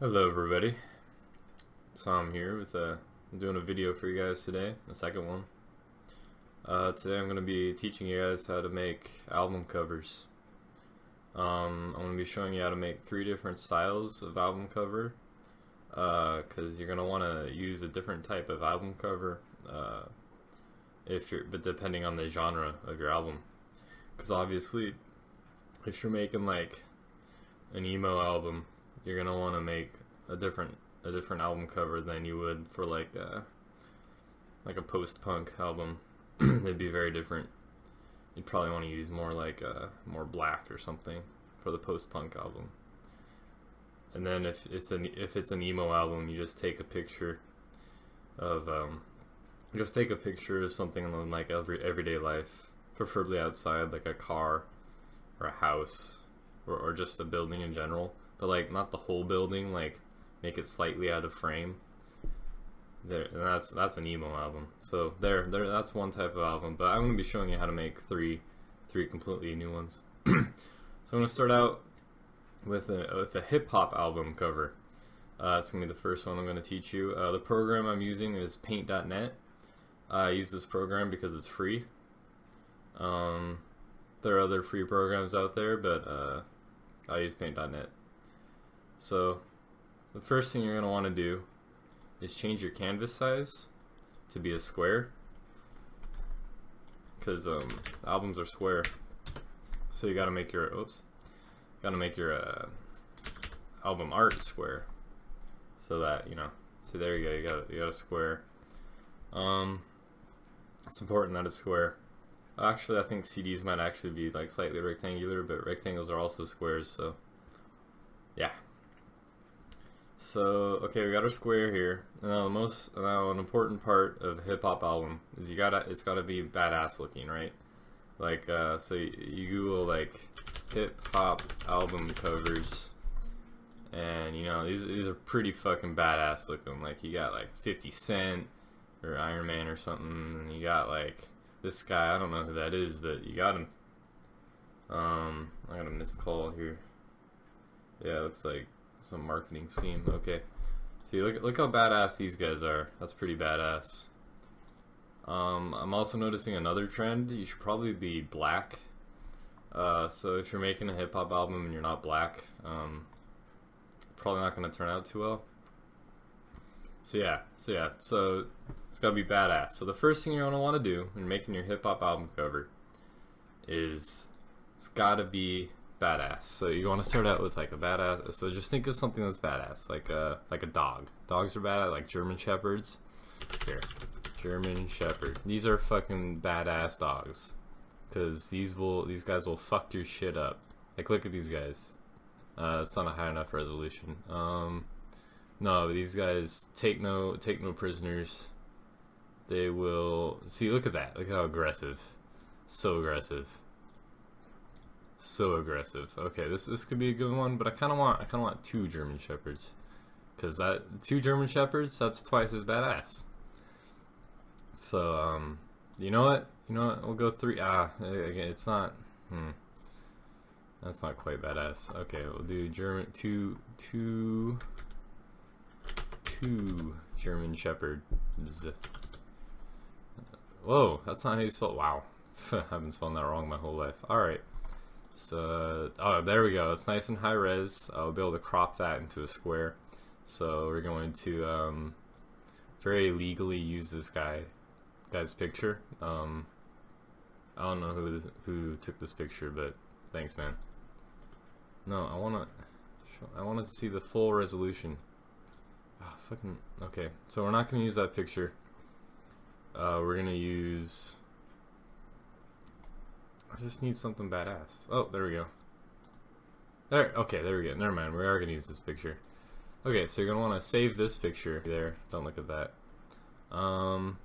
Hello everybody, Tom here with I'm doing a video for you guys today, the second one. Today I'm going to be teaching you guys how to make album covers. I'm going to be showing you how to make 3 different styles of album cover, because you're going to want to use a different type of album cover, but depending on the genre of your album. Because obviously, if you're making like an emo album, you're gonna want to make a different album cover than you would for like a post-punk album. It'd be very different. You'd probably want to use more like more black or something for the post-punk album. And then if it's an emo album, you just take a picture of something in like everyday life, preferably outside, like a car or a house or just a building in general. But like not the whole building, like make it slightly out of frame. There, and that's an emo album. So that's one type of album. But I'm gonna be showing you how to make three completely new ones. So I'm gonna start out with a hip hop album cover. It's gonna be the first one I'm gonna teach you. The program I'm using is Paint.net. I use this program because it's free. There are other free programs out there, but I use Paint.net. So the first thing you're going to want to do is change your canvas size to be a square, because albums are square. So you got to make your album art square, so that so there you go, you got a square. It's important that it's square. Actually, I think CDs might actually be like slightly rectangular, but rectangles are also squares, so yeah. So, okay, we got our square here. Now, an important part of a hip-hop album is it's gotta be badass looking, right? Like, so you Google, like, hip-hop album covers, and, these are pretty fucking badass looking. Like, you got, like, 50 Cent, or Iron Man or something, and you got, like, this guy, I don't know who that is, but you got him. I got a missed call here. Yeah, it looks like some marketing scheme. Okay, see, look how badass these guys are. That's pretty badass. I'm also noticing another trend. You should probably be black. So if you're making a hip hop album and you're not black, probably not going to turn out too well. So it's gotta be badass. So the first thing you're gonna want to do when making your hip hop album cover is it's gotta be badass. So you want to start out with like a badass. So just think of something that's badass, like a dog. Dogs are badass, like German shepherds. Here, German shepherd. These are fucking badass dogs, because these guys will fuck your shit up. Like, look at these guys. It's not a high enough resolution. No, but these guys take no prisoners. They will see. Look at that. Look how aggressive. So aggressive. So aggressive. Okay, this could be a good one, but I kind of want 2 German shepherds, because 2 German shepherds, that's twice as badass. So you know what? We'll go 3. Again, it's not. That's not quite badass. Okay, we'll do German 2 German shepherds. Whoa, that's not how you spell. Wow, I've been spelling that wrong my whole life. All right. So, oh, there we go. It's nice and high res. I'll be able to crop that into a square. So we're going to very legally use this guy's picture. I don't know who took this picture, but thanks, man. No, I want to see the full resolution. Oh, fucking okay. So we're not gonna use that picture. We're gonna use. I just need something badass. Oh, there we go. There. Okay, there we go. Never mind. We are gonna use this picture. Okay, so you're gonna want to save this picture there. Don't look at that. So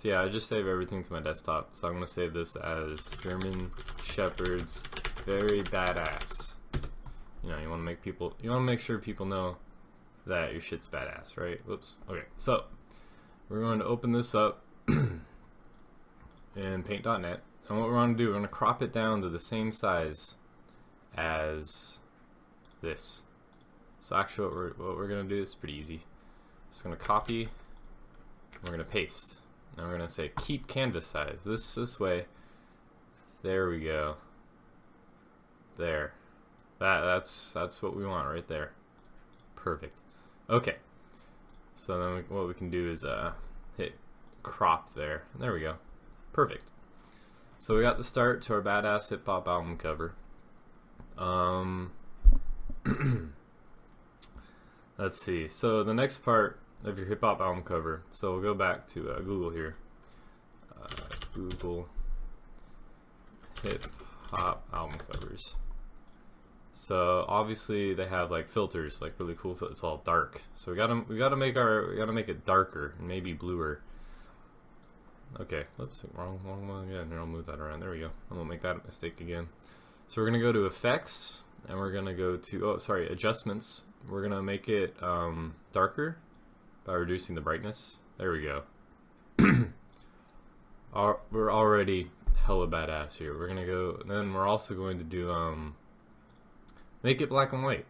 yeah, I just save everything to my desktop. So I'm gonna save this as German Shepherds, very badass. You want to make sure people know that your shit's badass, right? Whoops. Okay, so we're going to open this up in Paint.net, and what we're going to do, we're going to crop it down to the same size as this. So actually what we're gonna do is pretty easy. Just gonna copy, we're gonna paste. Now we're gonna say keep canvas size. This way. There we go. There. That's what we want right there. Perfect. Okay. So then what we can do is hit crop there. There we go. Perfect. So we got the start to our badass hip hop album cover. Let's see. So the next part of your hip hop album cover. So we'll go back to Google here. Google hip hop album covers. So obviously they have like filters, like really cool. It's all dark. So we gotta make it darker and maybe bluer. Okay, oops, wrong one again. Here, I'll move that around. There we go. I won't make that mistake again. So we're gonna go to effects, and we're gonna go to adjustments. We're gonna make it darker by reducing the brightness. There we go. We're already hella badass here. We're gonna go. Then we're also going to do make it black and white.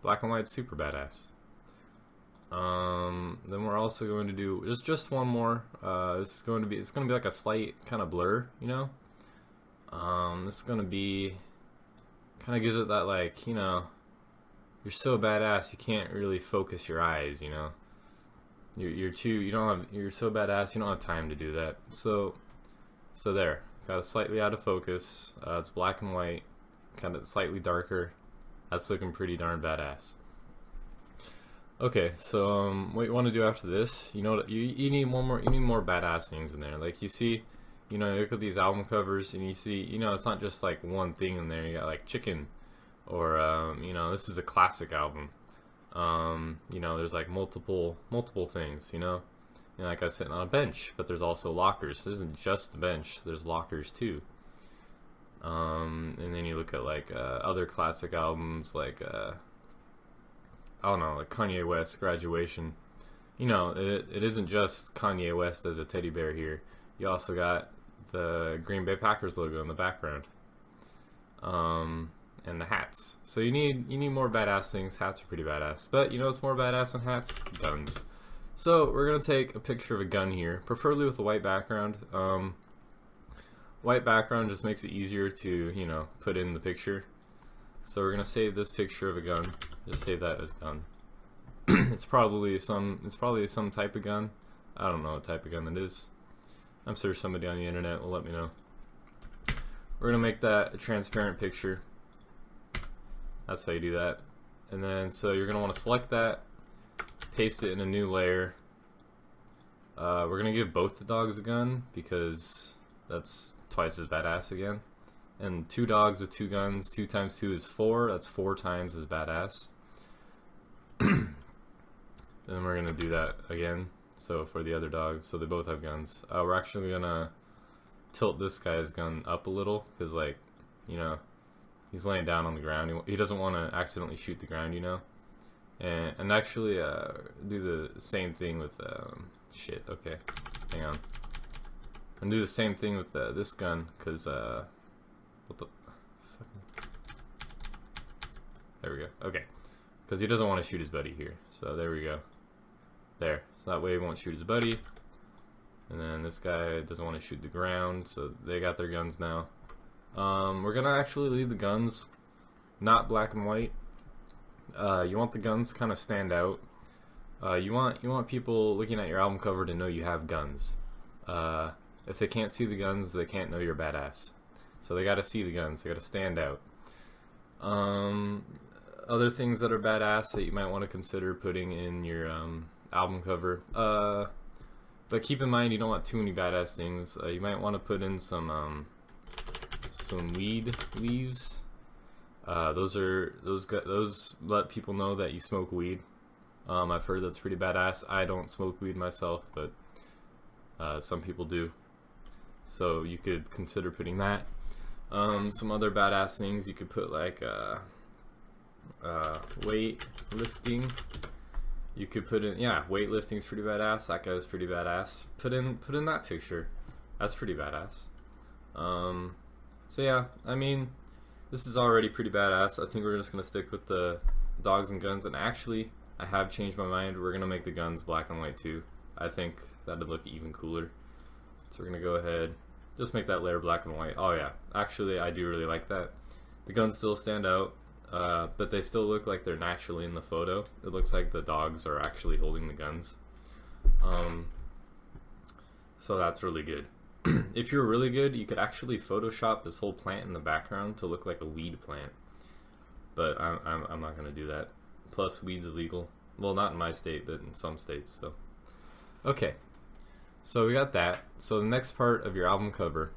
Black and white's super badass. Then we're also going to do just one more. It's gonna be like a slight kind of blur, you know. This is gonna be kind of gives it that, like, you know, you're so badass you can't really focus your eyes, you know. You're so badass you don't have time to do that. So there, got it slightly out of focus. It's black and white, kind of slightly darker. That's looking pretty darn badass. Okay, so what you want to do after this, you know, you need more badass things in there. Like, you see, you know, you look at these album covers and you see, you know, it's not just like one thing in there. You got like chicken, or you know, this is a classic album. You know, there's like multiple things, you know. And like I was sitting on a bench, but there's also lockers. This isn't just the bench, there's lockers too. And then you look at like other classic albums, like I don't know, like Kanye West, Graduation. You know, it isn't just Kanye West as a teddy bear here. You also got the Green Bay Packers logo in the background, and the hats. So you need more badass things. Hats are pretty badass, but you know what's more badass than hats? Guns. So we're gonna take a picture of a gun here, preferably with a white background. White background just makes it easier to, you know, put in the picture. So we're gonna save this picture of a gun. Just save that as gun. It's probably some type of gun. I don't know what type of gun it is. I'm sure somebody on the internet will let me know. We're gonna make that a transparent picture. That's how you do that. And then so you're gonna want to select that, paste it in a new layer. We're gonna give both the dogs a gun because that's twice as badass again. And 2 dogs with 2 guns, 2 times 2 is 4. That's 4 times as badass. Then we're gonna do that again. So for the other dogs, so they both have guns. We're actually gonna tilt this guy's gun up a little because, like, you know, he's laying down on the ground. He doesn't want to accidentally shoot the ground, you know. And actually do the same thing with shit. Okay, hang on. And do the same thing with this gun because what the fucking. There we go. Okay, because he doesn't want to shoot his buddy here. So there we go. There. So that way he won't shoot his buddy. And then this guy doesn't want to shoot the ground, so they got their guns now. We're gonna actually leave the guns not black and white. You want the guns to kind of stand out. You want people looking at your album cover to know you have guns. If they can't see the guns, they can't know you're badass. So they gotta see the guns. They gotta stand out. Other things that are badass that you might want to consider putting in your album cover. But keep in mind you don't want too many badass things. You might want to put in some weed leaves. Those let people know that you smoke weed. I've heard that's pretty badass. I don't smoke weed myself, but some people do. So you could consider putting that. Some other badass things you could put, like weightlifting. You could put in, yeah, weightlifting's pretty badass. That guy's pretty badass. Put in that picture. That's pretty badass. So yeah, I mean, this is already pretty badass. I think we're just gonna stick with the dogs and guns, and actually I have changed my mind. We're gonna make the guns black and white too. I think that'd look even cooler. So we're gonna go ahead, just make that layer black and white. Oh yeah, actually I do really like that. The guns still stand out, but they still look like they're naturally in the photo. It looks like the dogs are actually holding the guns. So that's really good. If you're really good, you could actually Photoshop this whole plant in the background to look like a weed plant. But I'm not gonna do that. Plus, weed's illegal. Well, not in my state, but in some states. So, okay. So we got that. So the next part of your album cover,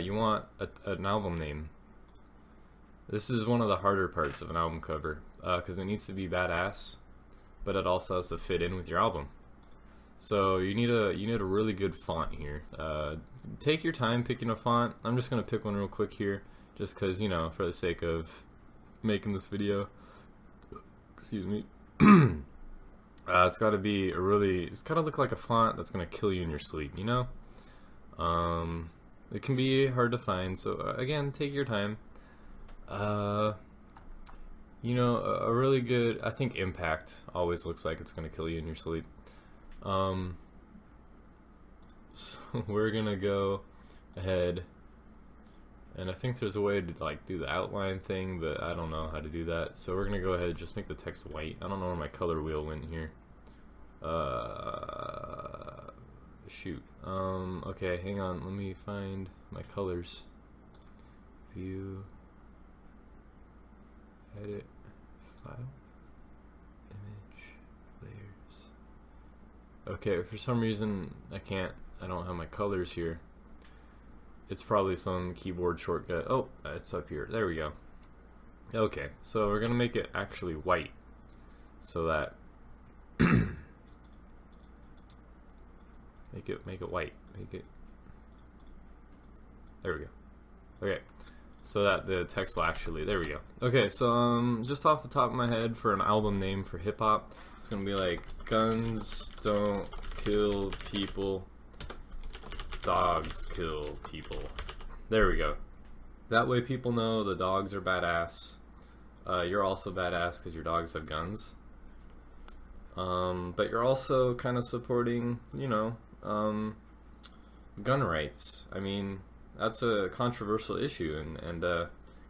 you want an album name. This is one of the harder parts of an album cover because it needs to be badass, but it also has to fit in with your album. So you need a really good font here. Take your time picking a font. I'm just gonna pick one real quick here, just because, you know, for the sake of making this video. Excuse me. It's got to be it's got to look like a font that's gonna kill you in your sleep. You know. It can be hard to find. So again, take your time. You know, a really good. I think Impact always looks like it's gonna kill you in your sleep. So we're gonna go ahead, and I think there's a way to like do the outline thing, but I don't know how to do that. So we're gonna go ahead and just make the text white. I don't know where my color wheel went here. Shoot. Okay, hang on. Let me find my colors. View. Edit. File. Image. Layers. Okay, for some reason I don't have my colors here. It's probably some keyboard shortcut. Oh, it's up here. There we go. Okay, so we're gonna make it actually white, so that make it white. There we go. Okay, so that the text will actually. There we go. Okay, so just off the top of my head, for an album name for hip hop, it's gonna be like "Guns Don't Kill People, Dogs Kill People." There we go. That way people know the dogs are badass. You're also badass because your dogs have guns. But you're also kind of supporting, you know, gun rights. I mean, that's a controversial issue, and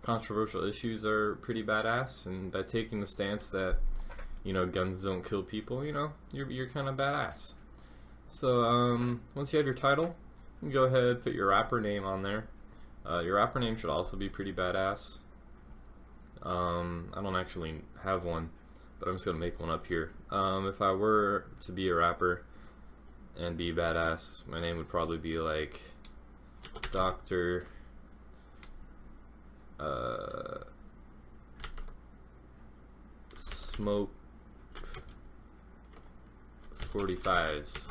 controversial issues are pretty badass. And by taking the stance that, you know, guns don't kill people, you know, you're kind of badass. So once you have your title, you can go ahead, put your rapper name on there. Your rapper name should also be pretty badass. I don't actually have one, but I'm just gonna make one up here. If I were to be a rapper and be badass, my name would probably be like Dr. Smoke 45s.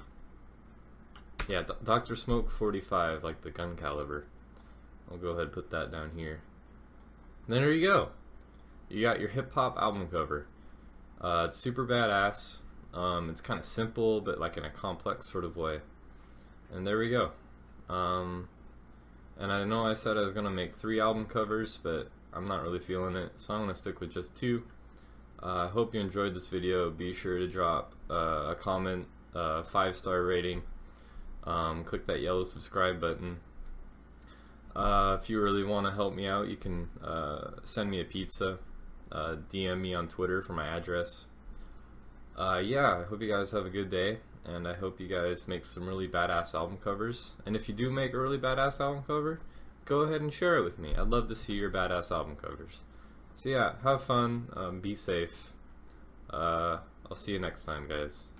Yeah, Dr. Smoke 45, like the gun caliber. I'll go ahead and put that down here. And then there you go. You got your hip hop album cover. It's super badass. It's kind of simple, but like in a complex sort of way. And there we go. And I know I said I was gonna make 3 album covers, but I'm not really feeling it, so I'm gonna stick with just 2. I hope you enjoyed this video. Be sure to drop a comment, 5-star rating. Click that yellow subscribe button. If you really want to help me out, you can send me a pizza. DM me on Twitter for my address. Yeah, I hope you guys have a good day, and I hope you guys make some really badass album covers. And if you do make a really badass album cover, go ahead and share it with me. I'd love to see your badass album covers. So yeah, have fun, be safe. I'll see you next time, guys.